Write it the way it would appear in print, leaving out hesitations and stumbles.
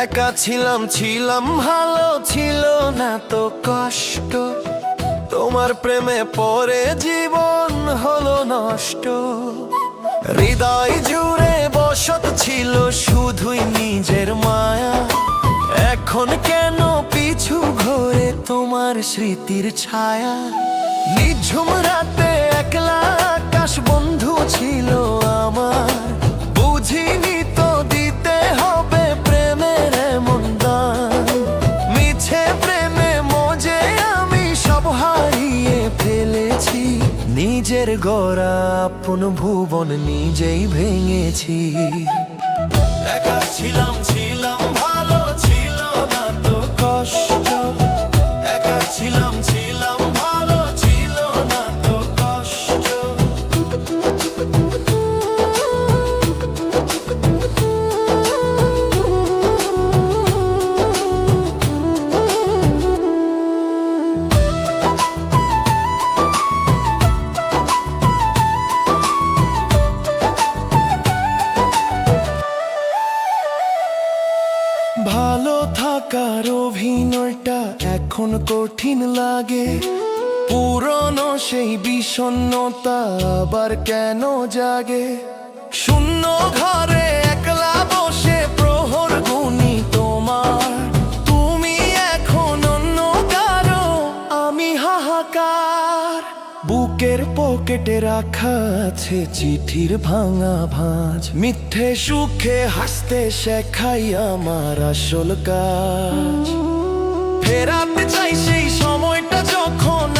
একা ছিলাম ভালো, ছিল না তো কষ্ট। তোমার প্রেমে পড়ে জীবন হলো নষ্ট। হৃদয় জুড়ে বসত ছিল শুধুই নিজের মায়া। এখন কেন পিছু ঘোরে তোমার স্মৃতির ছায়া? নিঝুম রাতে একলা আকাশ বন্ধু ছিল আমার। বুঝিনি তো দিতে হবে প্রেমের এমন দাম। মিছে প্রেমে মজে আমি সব হারিয়ে ফেলেছি। নিজের গড়া আপন ভুবন নিজেই ভেঙেছি। একা ছিলাম ভালো, ছিল না তো কষ্ট। একা ছিলাম ভালো, ছিল না তো কষ্ট। ভালো থাকার অভিনয়টা এখন কঠিন লাগে। পুরনো সেই বিষণ্ণতা আবার কেন জাগে? শূন্য ঘরে একলা বসে প্রহর গুনি তোমার। তুমি এখন অন্য কারো, আমি হাহাকার। বুকের পকেটে রাখা আছে চিঠির ভাঙা ভাঁজ। মিথ্যে সুখে হাসতে শেখাই আমার আসল কাজ। ফেরাতে চাই সেই সময়টা যখন